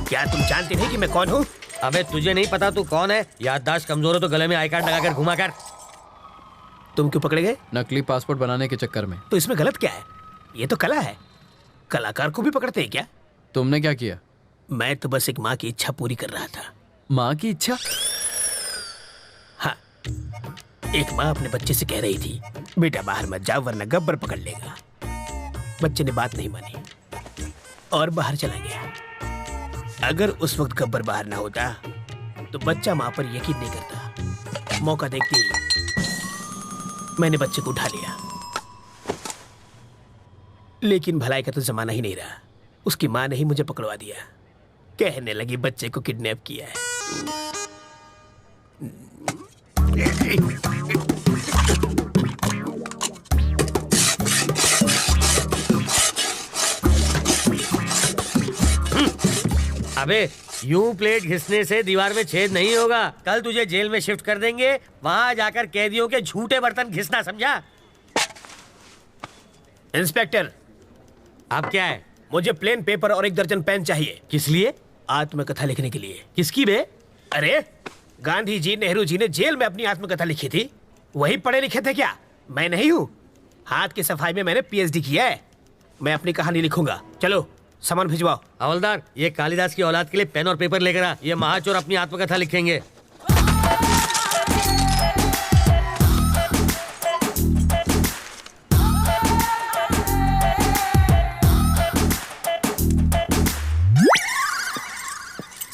क्या तुम जानते नहीं कि मैं कौन हूँ? अबे तुझे नहीं पता तू कौन है? याददाश्त कमजोर हो तो गले में आई कार्ड लगाकर घुमा कर। तुम क्यों पकड़े गए? नकली पासपोर्ट बनाने के चक्कर में। तो इसमें गलत क्या है? ये तो कला है। कलाकार को भी पकड़ते हैं क्या? तुमने क्या किया? मैं तो बस एक माँ की इच्छा पूरी कर रहा था। माँ की इच्छा? हाँ, एक माँ अपने बच्चे से कह रही थी, बेटा बाहर मत जाओ वरना गब्बर पकड़ लेगा। बच्चे ने बात नहीं मानी और बाहर चला गया। अगर उस वक्त गब्बर बाहर ना होता तो बच्चा माँ पर यकीन नहीं करता। मौका देखते ही मैंने बच्चे को उठा लिया। लेकिन भलाई का तो जमाना ही नहीं रहा। उसकी माँ ने ही मुझे पकड़वा दिया। कहने लगी बच्चे को किडनैप किया है। अबे यूं प्लेट घिसने से दीवार में छेद नहीं होगा। कल तुझे जेल में शिफ्ट कर देंगे, वहां जाकर कैदियों के झूठे बर्तन घिसना, समझा? इंस्पेक्टर, अब क्या है? मुझे प्लेन पेपर और 1 दर्जन पेन चाहिए। किस लिए? आत्मकथा लिखने के लिए। किसकी बे? अरे गांधी जी, नेहरू जी ने जेल में अपनी आत्मकथा लिखी थी। वही पढ़े लिखे थे क्या? मैं नहीं हूँ। हाथ की सफाई में मैंने PhD किया है। मैं अपनी कहानी लिखूंगा। चलो सामान भिजवाओ। हवलदार, ये कालिदास की औलाद के लिए पेन और पेपर लेकर आ। ये महाचोर अपनी आत्मकथा लिखेंगे।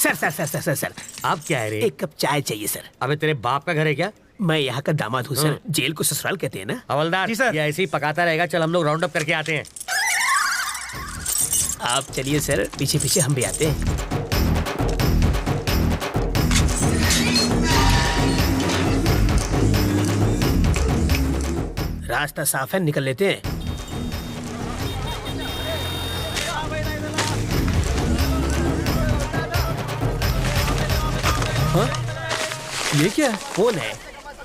सर आप क्या है रे? 1 कप चाय चाहिए सर। अबे तेरे बाप का घर है क्या? मैं यहाँ का दामाद हूँ सर। जेल को ससुराल कहते हैं ना। हवलदार, ये ऐसे ही पकाता रहेगा। चल हम लोग राउंड अप करके आते हैं। आप चलिए सर, पीछे पीछे हम भी आते हैं। रास्ता साफ है, निकल लेते हैं। हाँ? ये क्या है? कौन है?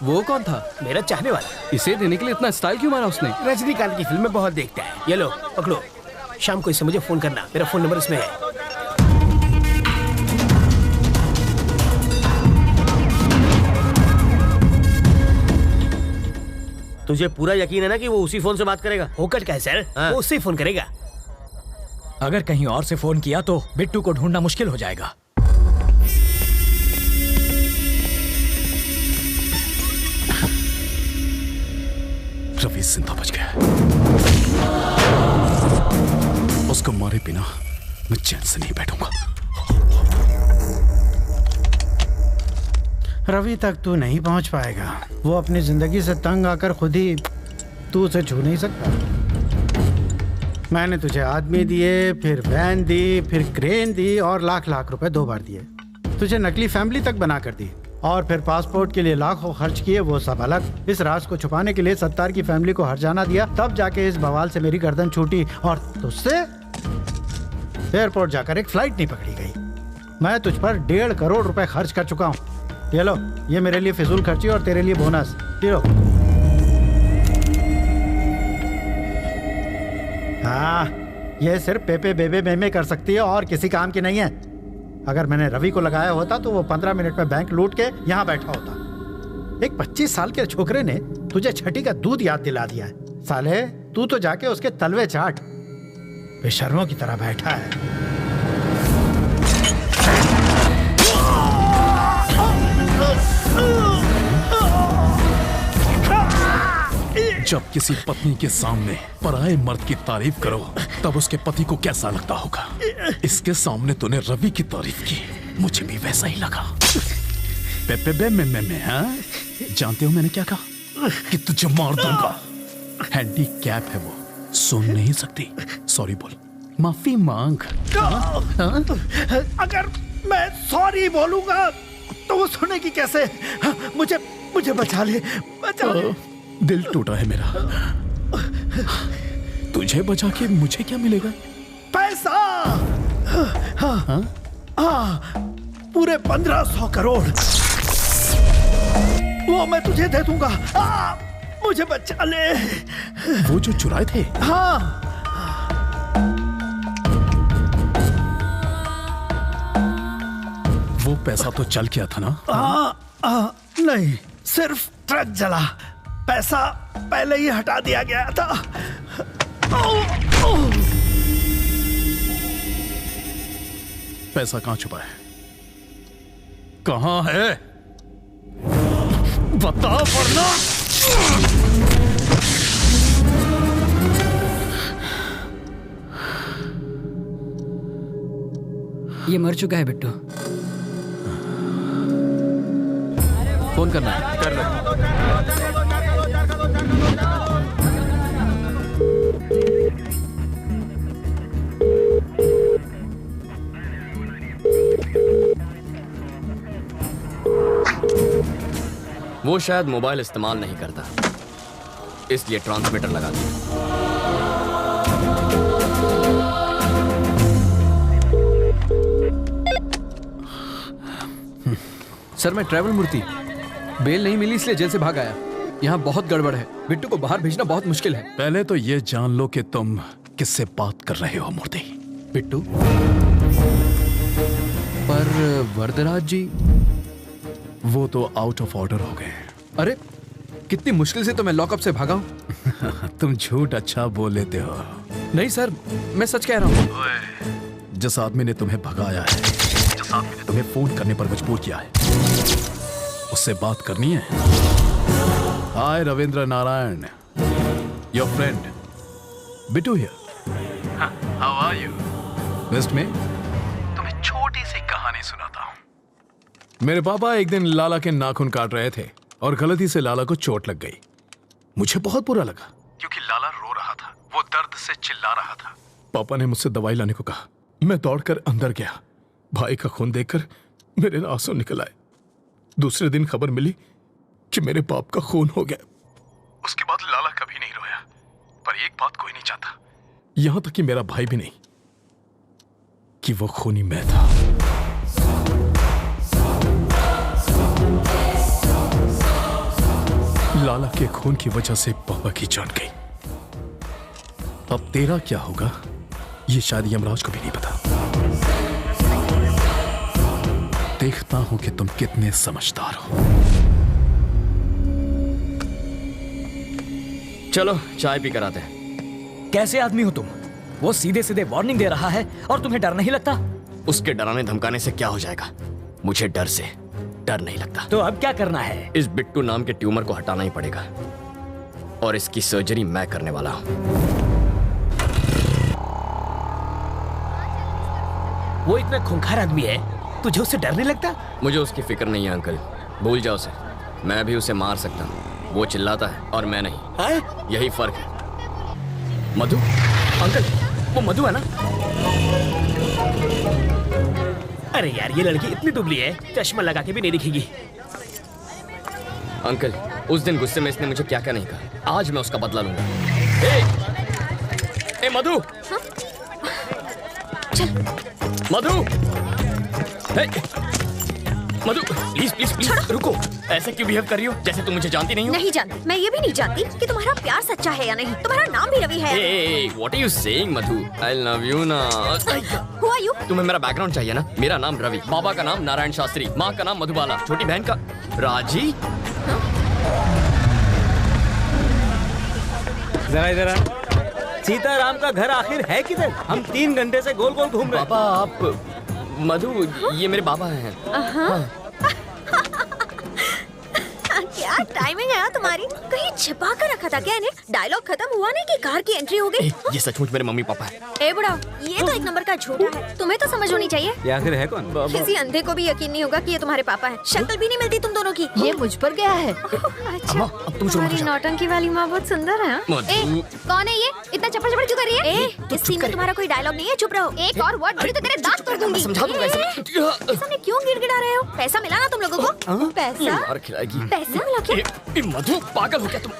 वो कौन था? मेरा चाहने वाला। इसे देने के लिए इतना स्टाइल क्यों मारा उसने? रजनीकांत की फिल्म में बहुत देखता है। ये लो पकड़ो। शाम को इसे मुझे फोन करना। मेरा फोन नंबर इसमें है। तुझे पूरा यकीन है ना कि वो उसी फोन से बात करेगा? होकर क्या है सर? हाँ। वो उससे ही फोन करेगा। अगर कहीं और से फोन किया तो बिट्टू को ढूंढना मुश्किल हो जाएगा। रवि जिंदा बच गया। उसको मारे बिना मैं चैन से नहीं बैठूंगा। रवि तक तू नहीं पहुंच पाएगा। वो अपनी जिंदगी से तंग आकर खुद ही तू उसे छू नहीं सकता। मैंने तुझे आदमी दिए, फिर वैन दी, फिर क्रेन दी और लाख रुपए 2 बार दिए। तुझे नकली फैमिली तक बना कर दी और फिर पासपोर्ट के लिए लाखों खर्च किए, वो सब अलग। इस राज को छुपाने के लिए सत्तार की फैमिली को हर्जाना दिया, तब जाके इस बवाल से मेरी गर्दन छूटी और तुझसे एयरपोर्ट जाकर एक फ्लाइट नहीं पकड़ी गई। मैं तुझ पर 1.5 करोड़ रुपए खर्च कर चुका हूँ। ये लो, ये मेरे लिए फिजूल खर्ची और तेरे लिए बोनस। ये लो। हाँ, ये सिर्फ पेपे बेबे मेमे कर सकती है और किसी काम की नहीं है। अगर मैंने रवि को लगाया होता तो वो 15 मिनट में बैंक लूट के यहाँ बैठा होता। एक 25 साल के छोकरे ने तुझे छठी का दूध याद दिला दिया है। साले, तू तो जाके उसके तलवे चाट। बेशर्मों की तरह बैठा है। जब किसी पत्नी के सामने पराये मर्द की तारीफ करो तब उसके पति को कैसा लगता होगा। इसके सामने तूने रवि की तारीफ की, मुझे भी वैसा ही लगा। पेपे में हाँ? जानते हो मैंने क्या कहा? कि तुझे मार दूंगा। हैंडीकैप है वो, सुन नहीं सकती। सॉरी बोल, माफी मांग। हाँ? अगर मैं सॉरी बोलूंगा तो वो सुनेगी कैसे? मुझे बचा ले, बचा ले। दिल टूटा है मेरा। तुझे बचा के मुझे क्या मिलेगा? पैसा। हाँ? पूरे 1500 करोड़ वो मैं तुझे दे दूंगा। मुझे बचा ले। वो जो चुराए थे? हाँ। वो पैसा तो चल गया था ना? नहीं, सिर्फ ट्रक जला, पैसा पहले ही हटा दिया गया था। पैसा कहाँ छुपा है? कहाँ है? बता वरना। ये मर चुका है बिट्टू। फोन करना है। कर लो। वो शायद मोबाइल इस्तेमाल नहीं करता, इसलिए ट्रांसमीटर लगा दिया। सर मैं ट्रैवल मूर्ति, बेल नहीं मिली इसलिए जेल से भाग आया। यहाँ बहुत गड़बड़ है, बिट्टू को बाहर भेजना बहुत मुश्किल है। पहले तो ये जान लो कि तुम किससे बात कर रहे हो मूर्ति। बिट्टू? पर वरदराज जी? वो तो आउट ऑफ ऑर्डर हो गए। अरे कितनी मुश्किल से तो मैं लॉकअप से भागा हूँ। तुम झूठ अच्छा बोल लेते हो। नहीं सर, मैं सच कह रहा हूँ। जिस आदमी ने तुम्हें भगाया है, जिस आदमी ने तुम्हें फोन करने पर मजबूर किया है, उससे बात करनी है। Hi Ravindra Narayan, your friend Bittu here. How are you? West में तुम्हें छोटी सी कहानी सुनाता हूं। मेरे पापा एक दिन लाला के नाखून काट रहे थे और गलती से लाला को चोट लग गई। मुझे बहुत बुरा लगा क्योंकि लाला रो रहा था, वो दर्द से चिल्ला रहा था। पापा ने मुझसे दवाई लाने को कहा। मैं दौड़कर अंदर गया। भाई का खून देखकर मेरे आंसू निकल आए। दूसरे दिन खबर मिली कि मेरे बाप का खून हो गया। उसके बाद लाला कभी नहीं रोया, पर एक बात कोई नहीं चाहता, यहां तक कि मेरा भाई भी नहीं, कि वो खूनी मैं था। लाला के खून की वजह से पापा की जान गई। अब तेरा क्या होगा ये शायद यमराज को भी नहीं पता। देखता हूं कि तुम कितने समझदार हो। चलो चाय पी कर आते हैं। कैसे आदमी हो तुम? वो सीधे सीधे वार्निंग दे रहा है और तुम्हें डर नहीं लगता? उसके डराने धमकाने से क्या हो जाएगा? मुझे डर से डर नहीं लगता। तो अब क्या करना है? इस बिट्टू नाम के ट्यूमर को हटाना ही पड़ेगा और इसकी सर्जरी मैं करने वाला हूं। वो इतना खूंखार आदमी है, तुझे उससे डर नहीं लगता? मुझे उसकी फिक्र नहीं है अंकल, भूल जाओ उसे। मैं भी उसे मार सकता हूँ, वो चिल्लाता है और मैं नहीं। यही फर्क है। मधु अंकल, वो मधु है ना? अरे यार ये लड़की इतनी दुबली है, चश्मा लगा के भी नहीं दिखेगी। अंकल उस दिन गुस्से में इसने मुझे क्या क्या नहीं कहा, आज मैं उसका बदला लूंगा। ए मधु, चल। मधु, मधु प्लीज प्लीज प्लीज रुको। ऐसे क्यों बिहेव कर रही हो जैसे तुम मुझे जानती नहीं हो? नहीं जानती। मैं ये भी नहीं जानती कि तुम्हारा प्यार सच्चा है या नहीं। तुम्हारा नाम भी रवि है। What are you saying Madhu? I love you ना। Who are you? तुम्हें मेरा बैकग्राउंड चाहिए ना? मेरा नाम रवि, बाबा का नाम नारायण शास्त्री, माँ का नाम मधुबाला, छोटी बहन का राजी। जरा इधर सीताराम का घर आखिर है किधर? हम 3 घंटे से गोल गोल घूम रहे हैं। पापा आप मधु, ये मेरे बाबा हैं। क्या टाइमिंग है तुम्हारी? कहीं छिपा कर रखा था क्या इन्हें? डायलॉग खत्म हुआ नहीं कि कार की एंट्री हो गई। ये सचमुच मेरे मम्मी पापा है। ए बुढ़ाओ, ये तो एक नंबर का झूठा है। तुम्हें तो समझ होनी चाहिए। ये आखिर है कौन? किसी अंधे को भी यकीन नहीं होगा कि ये तुम्हारे पापा है। शक्ल भी नहीं मिलती तुम दोनों की। ये मुझ पर गया है। अच्छा, अब तुम शुरू तुम्हारी नौटंकी वाली माँ बहुत सुंदर है। मधु कौन है ये? इतना चप्पल चप्पल क्यों कर रही है? इस सीन में तुम्हारा कोई डायलॉग नहीं है, चुप रहो। एक और वर्ड बोली तो तेरे दांत तोड़ दूंगी। समझा दूंगा इसे। सामने क्यों गिड़गिड़ा रहे हो? पैसा मिला ना तुम लोगों को? पैसा? मार खिलाएगी। पैसा मिला क्या? मधु पागल हो क्या तुम?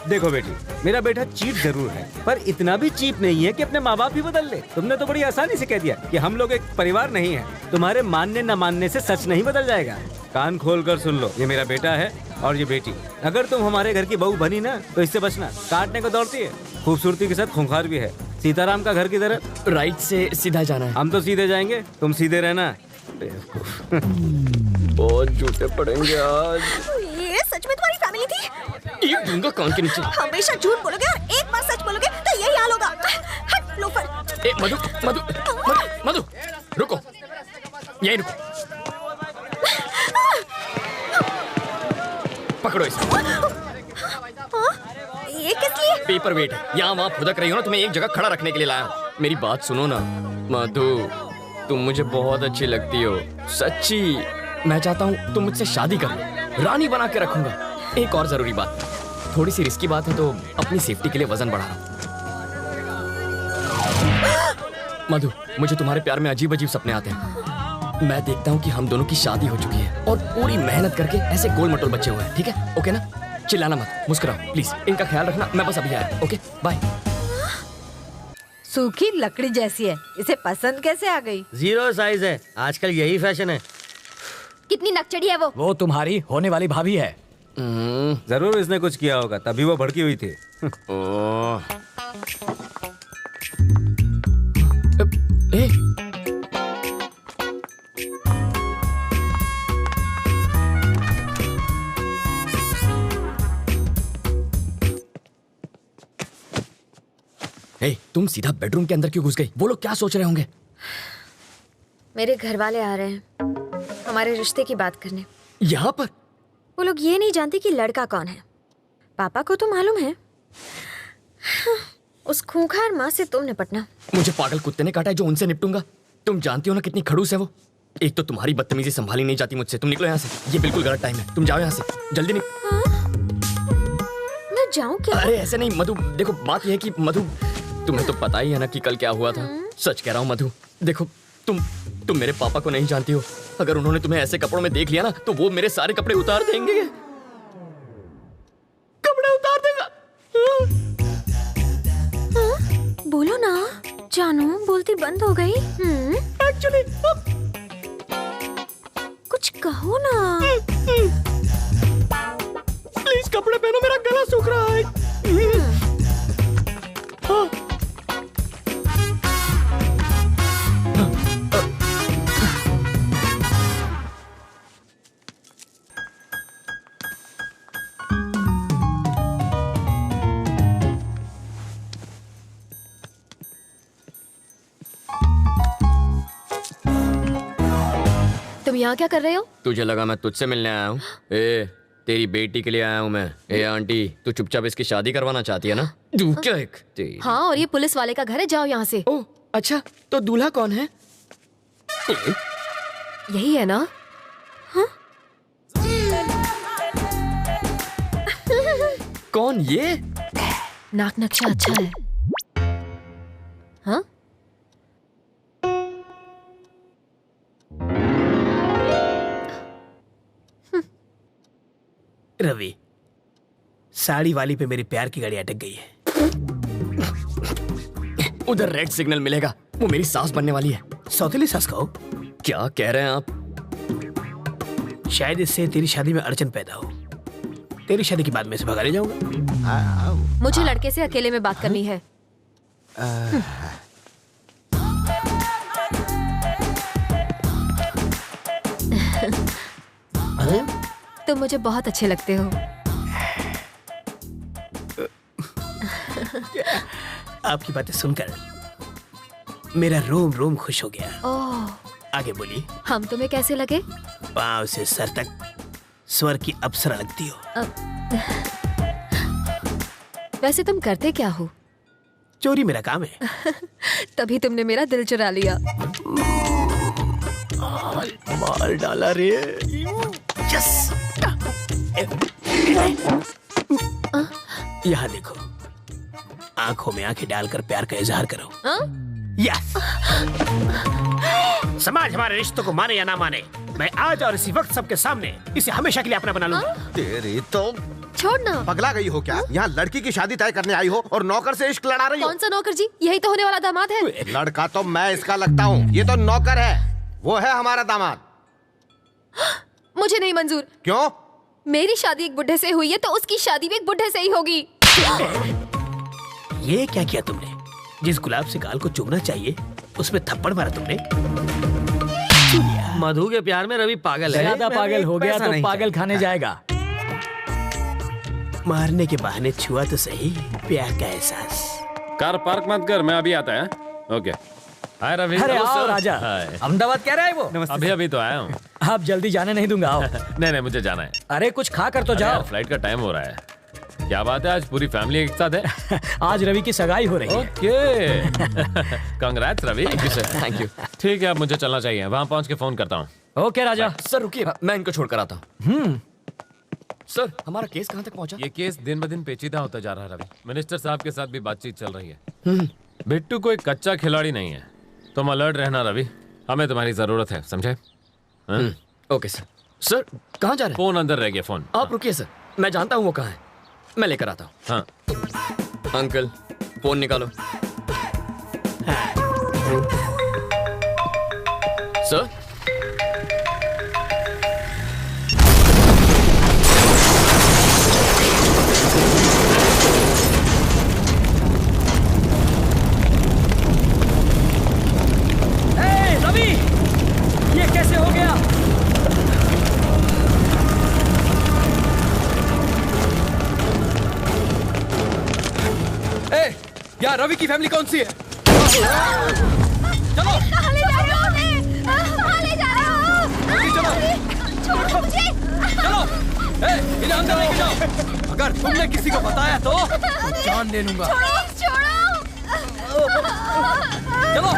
देखो बेटी, मेरा बेटा चीप जरूर है, पर इतना भी चीप नहीं है कि अपने माँ बाप ही बदल ले। तुमने तो बड़ी आसानी से कह दिया कि हम लोग एक परिवार नहीं है। तुम्हारे मानने न मानने से सच नहीं बदल जाएगा। कान खोल कर सुन लो, ये मेरा बेटा है और ये बेटी। अगर तुम हमारे घर की बहू बनी ना तो इससे बचना, काटने को दौड़ती है, खूबसूरती के साथ खूंखार भी है। सीताराम का घर किधर है? राइट से सीधा जाना है। हम तो सीधे जाएंगे, तुम सीधे रहना। बहुत झूठे पड़ेंगे आज। ये सच में तुम्हारी फैमिली थी? एक दूंगा कान के नीचे। हमेशा झूठ बोलोगे और एक बार सच बोलोगे तो यही हाल होगा। हट लोफर। ए मधु मधु मधु मधु रुको, यही रुको। पकड़ो इसे। ये किस लिए? पेपर वेट है, यहाँ वहाँ फुदक रही हो ना, तुम्हें एक जगह खड़ा रखने के लिए लाया हूँ। मेरी बात सुनो ना मधु, तुम मुझे बहुत अच्छी लगती हो, सच्ची। मैं चाहता हूँ तुम मुझसे शादी कर लो, रानी बना के रखूंगा। एक और जरूरी बात, थोड़ी सी रिस्की बात है तो अपनी सेफ्टी के लिए वजन बढ़ा रहा हूँ। मधु, मुझे तुम्हारे प्यार में अजीब अजीब सपने आते हैं। मैं देखता हूँ कि हम दोनों की शादी हो चुकी है और पूरी मेहनत करके ऐसे गोल मटोल बच्चे हुए हैं। ठीक है? ओके ना? चिल्लाना मत, मुस्कुराओ प्लीज। इनका ख्याल रखना, मैं बस अभी आया। Okay bye. सूखी लकड़ी जैसी है, इसे पसंद कैसे आ गई? 0 साइज है, आजकल यही फैशन है। कितनी नकचड़ी है वो तुम्हारी होने वाली भाभी है। जरूर इसने कुछ किया होगा, तभी वो भड़की हुई थी। तुम सीधा बेडरूम के अंदर क्यों घुस गई? वो लोग क्या सोच रहे होंगे? मेरे घर वाले आ रहे हैं हमारे रिश्ते की बात करने। यहाँ पर? वो लोग ये नहीं जानते कि लड़का कौन है। पापा को तो मालूम है। उस खूंखार माँ से तुम निपटना। मुझे पागल कुत्ते ने काटा है जो उनसे निपटूंगा। तुम जानती हो ना कितनी खड़ूस है वो। एक तो तुम्हारी बदतमीजी संभाली नहीं जाती मुझसे। तुम निकलो यहाँ से, ये बिल्कुल गलत टाइम है। तुम जाओ यहाँ से, जल्दी मैं जाऊँ क्या? अरे ऐसे नहीं मधु, देखो बात यह है कि मधु, तुम्हें तो पता ही है ना कि कल क्या हुआ था। सच कह रहा हूँ मधु, देखो तुम मेरे पापा को नहीं जानती हो। अगर उन्होंने तुम्हें ऐसे कपड़ों में देख लिया ना तो वो मेरे सारे कपड़े उतार देंगे। कपड़े उतार देगा। बोलो ना जानू, बोलती बंद हो गई। एक्चुअली कुछ कहो ना। प्लीज कपड़े पहनो, मेरा गला सूख रहा है। तुम यहाँ क्या कर रहे हो? तुझे लगा मैं तुझसे मिलने आया हूँ? तेरी बेटी के लिए आया हूँ मैं। आंटी, तू चुपचाप इसकी शादी करवाना चाहती है ना? क्या एक हाँ, और ये पुलिस वाले का घर है, जाओ यहाँ से। ओह अच्छा, तो दूल्हा कौन है? यही है ना? हाँ? कौन ये? नाक नक्शा अच्छा है। हाँ? रवि, साड़ी वाली पे मेरी प्यार की गाड़ी अटक गई है। उधर रेड सिग्नल मिलेगा, वो मेरी सास बनने वाली है। सौतेली सास कहो? क्या कह रहे हैं आप? शायद इससे तेरी शादी में अड़चन पैदा हो। तेरी शादी के बाद मैं इसे भगा ले जाऊंगा। मुझे लड़के से अकेले में बात करनी है। तुम मुझे बहुत अच्छे लगते हो। आपकी बातें सुनकर मेरा रोम रोम खुश हो गया। ओह, आगे बोलिए। हम तुम्हें कैसे लगे? पांव से सर तक स्वर की अप्सरा लगती हो। वैसे तुम करते क्या हो? चोरी मेरा काम है। तभी तुमने मेरा दिल चुरा लिया। मार डाला रे। यस। यहाँ देखो, आंखों में आंखें डालकर प्यार का इजहार करो। यस। समाज हमारे रिश्तों को माने या ना माने, मैं आज और इसी वक्त सबके सामने इसे हमेशा के लिए अपना बना लूंगा। तेरी तो छोड़ना। पगला गई हो क्या? यहाँ लड़की की शादी तय करने आई हो और नौकर से इश्क लड़ा रही हो? कौन सा नौकर जी? यही तो होने वाला दामाद है। लड़का तो मैं इसका लगता हूँ, ये तो नौकर है। वो है हमारा दामाद। मुझे नहीं मंजूर। क्यों? मेरी शादी एक बुढ़े से हुई है तो उसकी शादी भी एक बुढ़े से ही होगी। ये क्या किया तुमने? जिस गुलाब से गाल को चूमना चाहिए उसमें थप्पड़ मारा तुमने। मधु के प्यार में रवि पागल है। ज्यादा पागल हो गया तो पागल खाने जाएगा। मारने के बहाने छुआ तो सही प्यार का एहसास। कार पार्क मत कर, मैं अभी आता है। ओके। हाय रवि। अरे आओ राजा। अहमदाबाद कह रहा है वो। अभी तो आया हूँ। आप जल्दी जाने नहीं दूंगा, आओ। नहीं मुझे जाना है। अरे कुछ खा कर तो जाओ। फ्लाइट का टाइम हो रहा है। क्या बात है, आज पूरी फैमिली एक साथ है? आज रवि की सगाई हो रही है। Okay. Congrats Ravi. Thank you sir, thank you. ठीक है, अब मुझे चलना चाहिए, वहां पहुंच के फोन करता हूँ। ओके राजा। सर रुकिए, मैं इनको छोड़कर आता हूँ। सर हमारा केस कहाँ तक पहुँचा? ये केस दिन ब दिन पेचीदा होता जा रहा है रवि। मिनिस्टर साहब के साथ भी बातचीत चल रही है। बिट्टू कोई कच्चा खिलाड़ी नहीं है, तुम अलर्ट रहना रवि, हमें तुम्हारी जरूरत है, समझे? Okay sir. सर कहाँ जा रहे हैं? फोन अंदर रह गया, फोन। आप रुकिए सर, मैं जानता हूँ वो कहाँ है, मैं लेकर आता हूँ। हाँ। अंकल फोन निकालो। सर रवि, ये कैसे हो गया? यार रवि की फैमिली कौन सी है? चलो। कहाँ ले जा रहे हो उन्हें? कहाँ ले जा रहे हो? चलो। छोड़ो मुझे। चलो। इन्हें अंदर लेके जाओ। अगर तुमने किसी को बताया तो जान ले लूंगा। छोड़ो। चलो।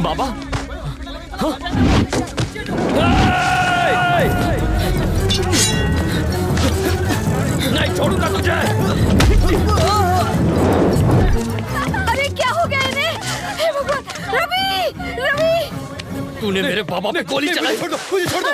बाबा नहीं छोड़ूंगा तुझे। अरे क्या हो गया इन्हें? हे भगवान, रवि, रवि! तूने मेरे बाबा पे गोली चलाई। छोड़ दो, मुझे छोड़ दो।